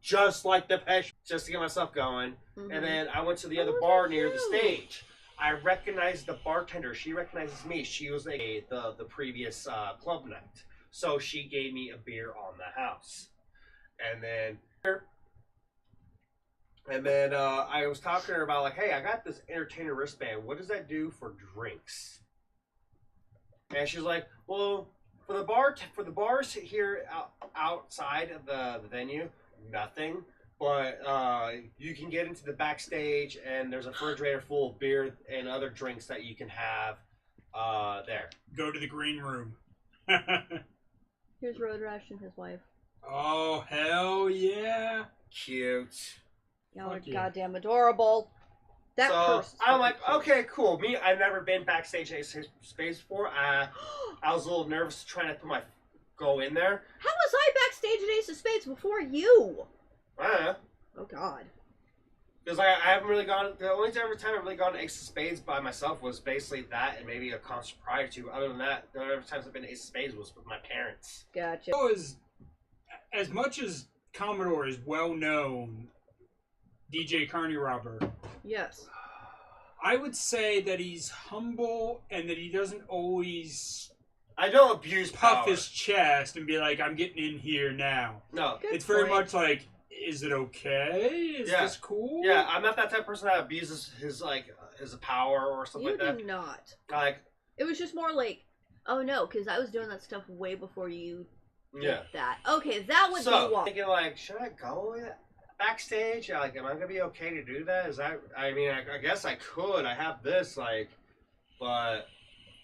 just like the Depeche, just to get myself going. And then I went to the other bar near the stage. I recognized the bartender. She recognizes me. She was the previous club night. So she gave me a beer on the house. And then I was talking to her about like, hey, I got this entertainer wristband. What does that do for drinks? And she's like, well, for the bars here outside of the venue, nothing. But you can get into the backstage, and there's a refrigerator full of beer and other drinks that you can have there. Go to the green room. Here's Road Rash and his wife. Oh, hell yeah. Cute. Y'all are goddamn adorable. That person. I'm like, okay, cool. Me, I've never been backstage in Ace of Spades before. I was a little nervous trying to go in there. How was I backstage at Ace of Spades before you? I don't know. Oh, God. Because I haven't really gone... The only time I've really gone to Ace of Spades by myself was basically that and maybe a concert prior to. Other than that, the only times I've been to Ace of Spades was with my parents. Gotcha. So as much as Commodore is well-known, DJ Carney Robber... Yes. I would say that he's humble and that he doesn't always... I don't abuse puff power. his chest and be like, I'm getting in here now. No. Good it's very point. much like, is it okay? Is this cool? Yeah, I'm not that type of person that abuses his power or something like that. You do not. Like, it was just more like, oh no, because I was doing that stuff way before you did that. Okay, that would be why. Thinking like, should I go backstage? Like, am I gonna be okay to do that? Is that? I mean, I guess I could. I have this, but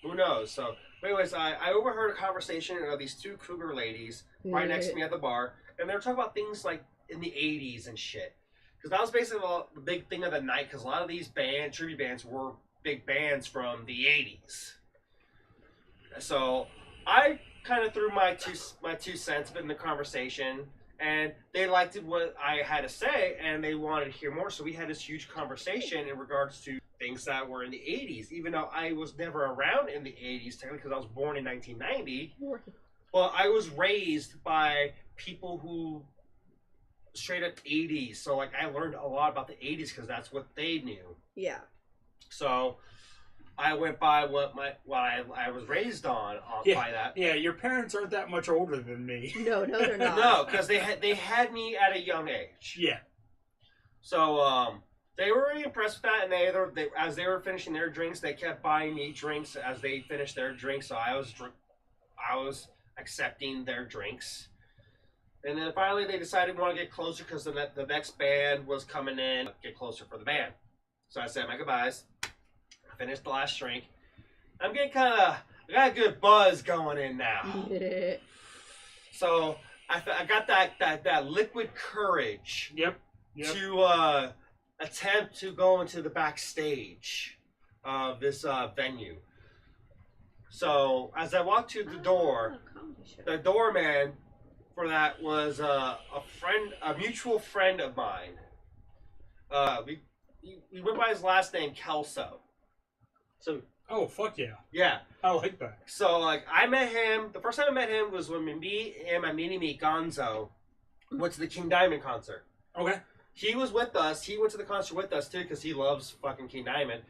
who knows? So, anyways, I overheard a conversation of these two cougar ladies right next to me at the bar, and they were talking about things like in the '80s and shit. Because that was basically the big thing of the night. Because a lot of these tribute bands were big bands from the '80s. So I kind of threw my two cents in the conversation. And they liked what I had to say, and they wanted to hear more. So we had this huge conversation in regards to things that were in the 80s, even though I was never around in the 80s, technically, because I was born in 1990. Well, I was raised by people who straight up 80s. So, like, I learned a lot about the 80s because that's what they knew. Yeah. So I went by what I was raised on by that. Yeah, your parents aren't that much older than me. No, they're not. No, because they had me at a young age. Yeah. So they were really impressed with that, and they as they were finishing their drinks, they kept buying me drinks as they finished their drinks. So I was accepting their drinks, and then finally they decided we want to get closer because the next band was coming in. Get closer for the band. So I said my goodbyes. Finished the last drink. I'm getting I got a good buzz going in now. So I got that liquid courage. Yep. To attempt to go into the backstage of this venue. So as I walked to the door, the doorman for that was a mutual friend of mine. We went by his last name, Kelso. So. Oh, fuck yeah. Yeah. I like that. So, like, I met him, the first time I met him was when me and my mini-me, Gonzo, went to the King Diamond concert. Okay. He was with us. He went to the concert with us, too, because he loves fucking King Diamond.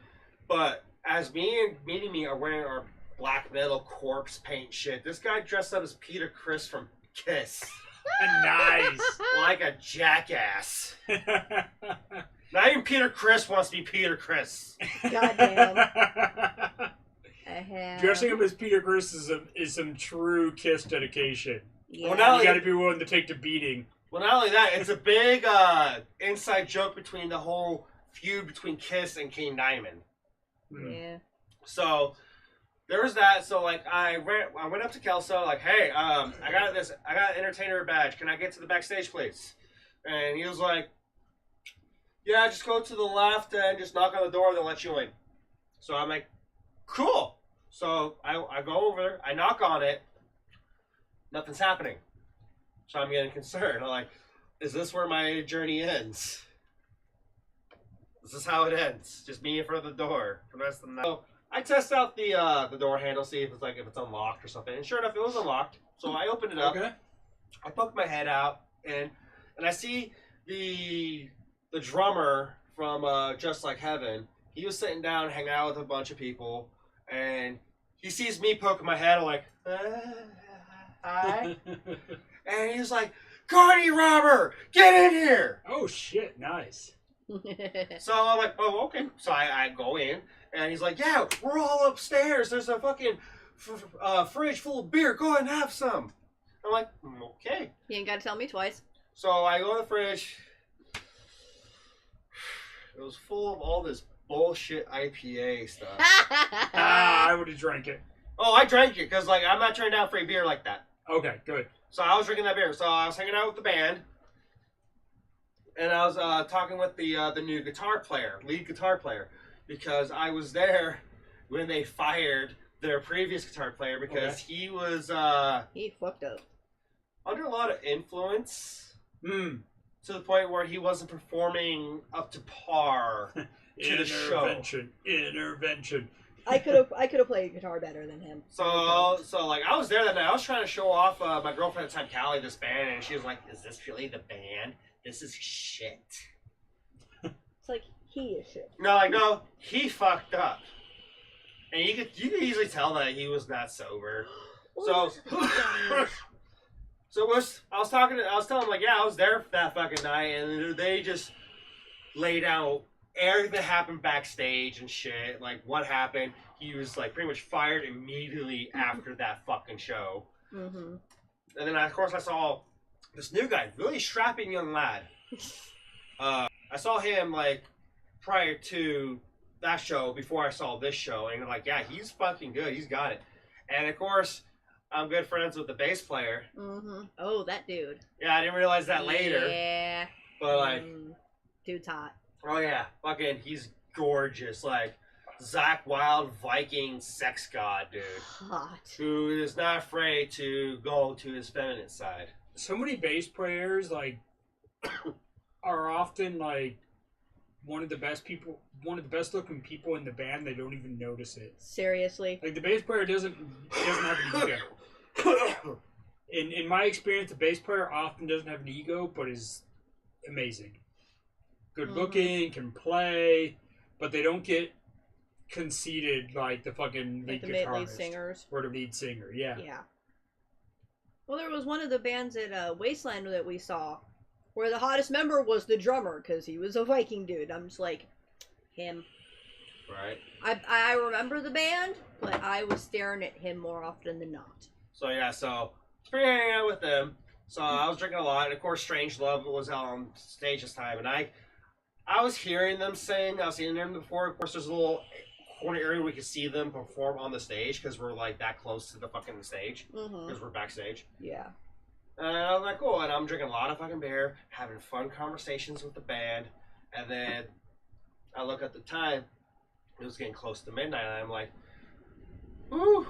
But as me and mini-me are wearing our black metal corpse paint shit, this guy dressed up as Peter Criss from Kiss. Nice. Like a jackass. Not even Peter Criss wants to be Peter Criss. Goddamn. Dressing up as Peter Criss is some true Kiss dedication. Yeah. Well, you got to be willing to take the beating. Well, not only that, it's a big inside joke between the whole feud between Kiss and King Diamond. Yeah. So there was that. So like I went up to Kelso like, hey, I got an entertainer badge. Can I get to the backstage, please? And he was like, yeah, just go to the left and just knock on the door. They'll let you in. So I'm like, cool. So I go over there. I knock on it. Nothing's happening. So I'm getting concerned. I'm like, is this where my journey ends? This is how it ends. Just me in front of the door for the rest of the night. So I test out the door handle, see if it's unlocked or something. And sure enough, it was unlocked. So I opened it up. Okay. I poked my head out and I see the drummer from Just Like Heaven, he was sitting down hanging out with a bunch of people, and he sees me poking my head like, hi. And he's like, Carney robber, get in here. Oh shit, nice. So I'm like, oh, okay. So I go in, and he's like, yeah, we're all upstairs. There's a fucking fridge full of beer. Go ahead and have some. I'm like, okay. You ain't got to tell me twice. So I go in the fridge. It was full of all this bullshit IPA stuff. I would have drank it. Oh, I drank it because like I'm not turning down free beer like that. Okay, good. So I was drinking that beer. So I was hanging out with the band, and I was talking with the new lead guitar player, because I was there when they fired their previous guitar player because he was he fucked up under a lot of influence to the point where he wasn't performing up to par to the show. Intervention. I could have played guitar better than him. So like I was there that night. I was trying to show off my girlfriend at the time, Callie, this band, and she was like, "Is this really the band? This is shit." It's like he is shit. No, he fucked up, and you could easily tell that he was not sober. So I was telling him like, yeah, I was there for that fucking night, and they just laid out everything that happened backstage and shit, like what happened. He was like pretty much fired immediately after that fucking show. Mm-hmm. And then of course I saw this new guy, really strapping young lad. I saw him like prior to that show, before I saw this show, and like, yeah, he's fucking good. He's got it. And of course, I'm good friends with the bass player. Mm-hmm. Oh, that dude. Yeah, I didn't realize that later. Yeah. But like, dude's hot. Oh yeah, fucking, he's gorgeous. Like, Zakk Wylde Viking sex god, dude. Hot. Who is not afraid to go to his feminine side. So many bass players, like, are often, like, one of the best looking people in the band. They don't even notice it. Seriously? Like, the bass player doesn't have an ego. In my experience, the bass player often doesn't have an ego, but is amazing. Good looking, can play, but they don't get conceited like the fucking lead guitarist. Lead singers. Or the lead singer, yeah. Yeah. Well, there was one of the bands at Wasteland that we saw where the hottest member was the drummer because he was a Viking dude. I'm just like, him. Right. I remember the band, but I was staring at him more often than not. So yeah, so spring hanging out with them. So I was drinking a lot, and of course, Strange Love was out on stage this time, and I was hearing them sing. I was seeing them before. Of course, there's a little corner area we could see them perform on the stage because we're like that close to the fucking stage because we're backstage. Yeah. And I was like, cool. And I'm drinking a lot of fucking beer, having fun conversations with the band, and then I look at the time. It was getting close to midnight, and I'm like, ooh.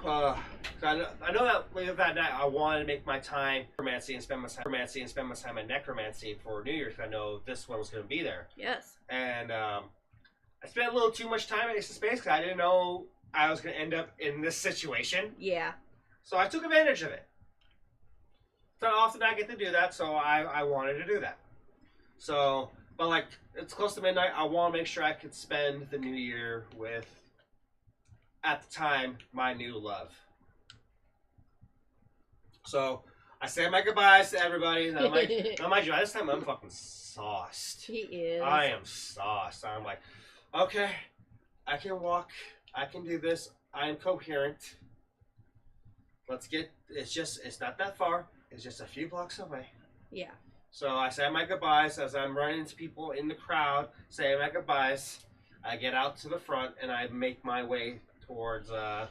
I know that later that night I wanted to make my time necromancy and spend my time at necromancy for New Year's. I know this one was going to be there. Yes. And I spent a little too much time at Ace of Space because I didn't know I was going to end up in this situation. Yeah. So I took advantage of it. It's not often I get to do that, so I wanted to do that. So, but like, it's close to midnight. I want to make sure I could spend the New Year with, at the time, my new love. So I said my goodbyes to everybody. Now, mind you, this time I'm fucking sauced. He is. I am sauced. I'm like, okay, I can walk. I can do this. I am coherent. Let's get. It's not that far. It's just a few blocks away. Yeah. So I said my goodbyes as I'm running into people in the crowd, saying my goodbyes. I get out to the front and I make my way towards the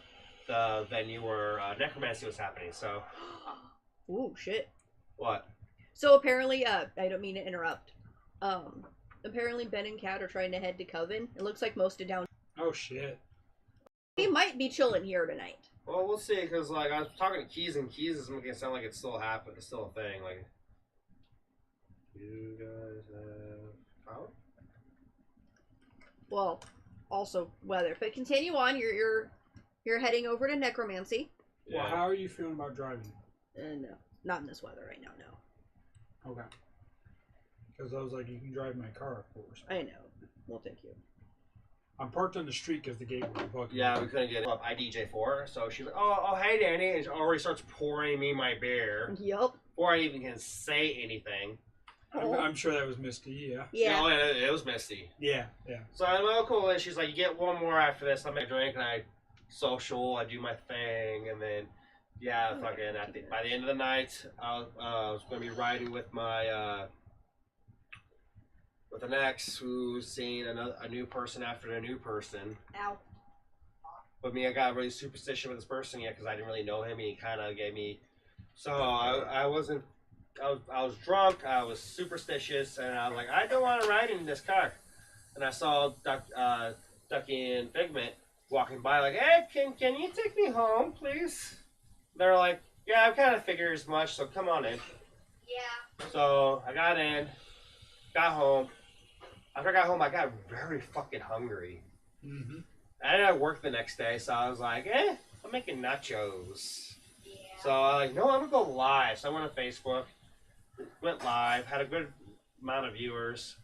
venue where necromancy was happening. So. Ooh, shit. What? So apparently, I don't mean to interrupt. Apparently Ben and Kat are trying to head to Coven. It looks like most of down. Oh shit. We might be chilling here tonight. Well, we'll see, because like I was talking to Keys, and Keys is making it sound like it's still happening. It's still a thing. Like, you guys have power? Well, also weather. But continue on. You're heading over to necromancy. Yeah. Well, how are you feeling about driving? No, not in this weather right now. No. Okay. Because I was like, you can drive my car, of course. I know. We'll take you. I'm parked on the street because the gate was bugging. Yeah, we couldn't get up. I DJ for her, so she's like, oh, hey, Danny, and she already starts pouring me my beer Yup. before I even can say anything. I'm sure that was Misty, yeah. Yeah. Oh, it was Misty. Yeah. So I'm like, oh, cool, and she's like, you get one more after this. I make a drink, and I social, I do my thing, and then, yeah, fucking, by the end of the night, I was going to be riding with my, with an ex who's seen a new person after a new person. Ow. But me, I got really superstitious with this person yet because I didn't really know him. He kind of gave me, so I wasn't. I was drunk. I was superstitious, and I was like, I don't want to ride in this car. And I saw Ducky and Figment walking by, like, hey, can you take me home, please? They're like, yeah, I kind of figured as much. So come on in. Yeah. So I got in, got home. After I got home, I got very fucking hungry. Mm-hmm. I didn't work the next day, so I was like, I'm making nachos. Yeah. So I was like, no, I'm gonna go live. So I went on Facebook, went live, had a good amount of viewers.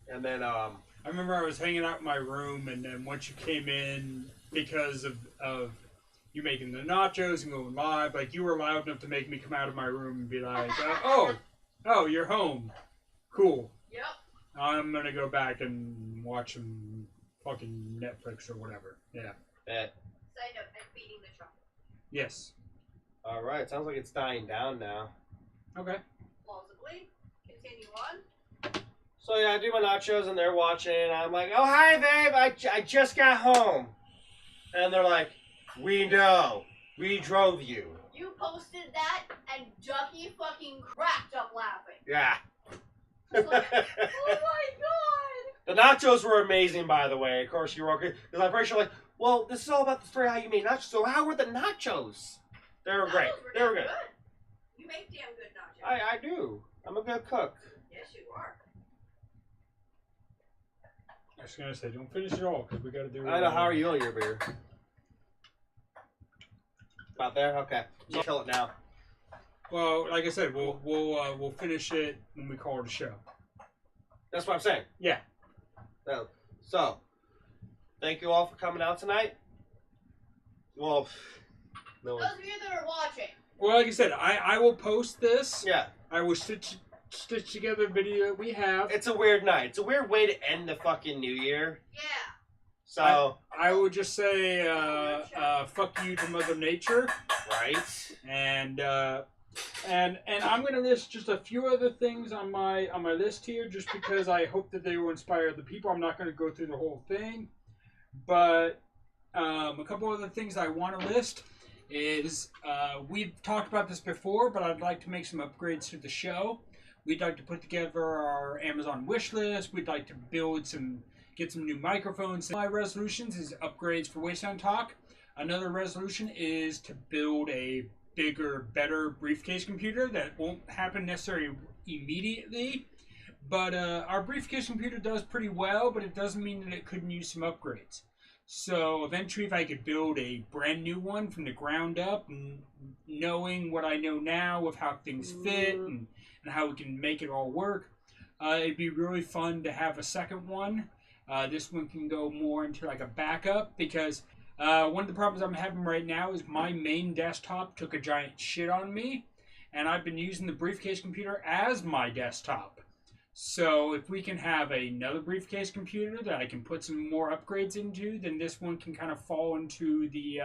And then, I remember I was hanging out in my room, and then once you came in, because of you making the nachos and going live, like, you were loud enough to make me come out of my room and be like, oh, you're home. Cool. Yep. I'm gonna go back and watch some fucking Netflix or whatever. Yeah. Side note, I'm feeding the truck. Yes. All right, sounds like it's dying down now. Okay. Plausibly. Continue on. So yeah, I do my nachos and they're watching. And I'm like, oh hi babe, I just got home. And they're like, we know, we drove you. You posted that and Ducky fucking cracked up laughing. Yeah. Like, oh my god! The nachos were amazing, by the way. Of course, you were okay. Because I'm pretty sure, like, well, this is all about the story how you made nachos. So how were the nachos? They were great. They were good. You make damn good nachos. I do. I'm a good cook. Yes, you are. I was gonna say, don't finish it all because we gotta do. I know. How are you on your beer? About there. Okay. So kill it now. Well, like I said, we'll finish it when we call it a show. That's what I'm saying. Yeah. So, thank you all for coming out tonight. Well, no one. Those of you that are watching. Well, like I said, I will post this. Yeah. I will stitch together a video that we have. It's a weird night. It's a weird way to end the fucking new year. Yeah. So I will just say, fuck you to Mother Nature. Right. And I'm gonna list just a few other things on my list here, just because I hope that they will inspire other people. I'm not gonna go through the whole thing, but a couple other things I want to list is we've talked about this before, but I'd like to make some upgrades to the show. We'd like to put together our Amazon wish list. We'd like to get some new microphones. My resolutions is upgrades for Wasteland Talk. Another resolution is to build a bigger, better briefcase computer. That won't happen necessarily immediately, but our briefcase computer does pretty well, but it doesn't mean that it couldn't use some upgrades. So eventually, if I could build a brand new one from the ground up, and knowing what I know now of how things fit and how we can make it all work, it'd be really fun to have a second one. This one can go more into like a backup, because one of the problems I'm having right now is my main desktop took a giant shit on me, and I've been using the briefcase computer as my desktop. So if we can have another briefcase computer that I can put some more upgrades into, then this one can kind of fall into the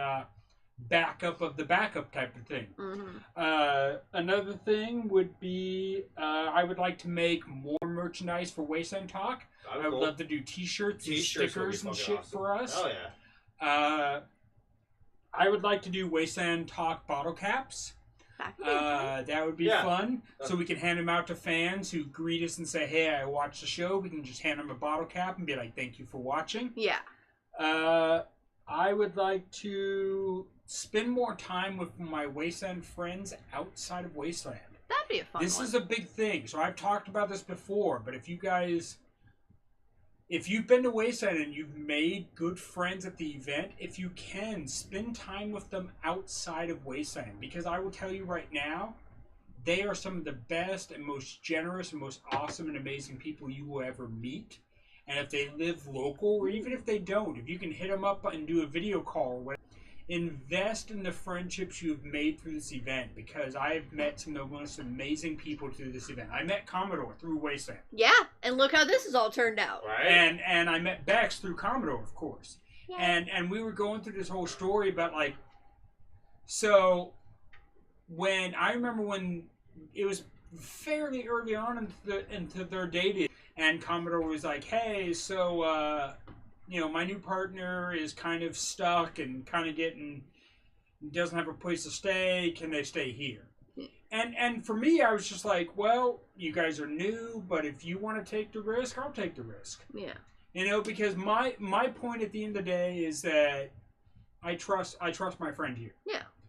backup of the backup type of thing. Mm-hmm. Another thing would be I would like to make more merchandise for Wasteland Talk. I would love to do t-shirts and stickers and shit for us. Oh yeah. I would like to do Wasteland Talk bottle caps. That would be fun. So we can hand them out to fans who greet us and say, hey, I watched the show. We can just hand them a bottle cap and be like, thank you for watching. Yeah. I would like to spend more time with my Wasteland friends outside of Wasteland. That'd be a fun one. This is a big thing. So I've talked about this before, but if you've been to Wasteland and you've made good friends at the event, if you can, spend time with them outside of Wasteland. Because I will tell you right now, they are some of the best and most generous and most awesome and amazing people you will ever meet. And if they live local, or even if they don't, if you can hit them up and do a video call or whatever, invest in the friendships you've made through this event, because I've met some of the most amazing people through this event. I met Commodore through Wasteland. Yeah, and look how this has all turned out. Right. And I met Bex through Commodore, of course. Yeah. And we were going through this whole story about, like, so I remember when it was fairly early on into their dating, and Commodore was like, hey, so, my new partner is kind of stuck and kind of doesn't have a place to stay. Can they stay here? And for me, I was just like, well, you guys are new, but if you want to take the risk, I'll take the risk. Yeah. Because my point at the end of the day is that I trust my friend here. Yeah.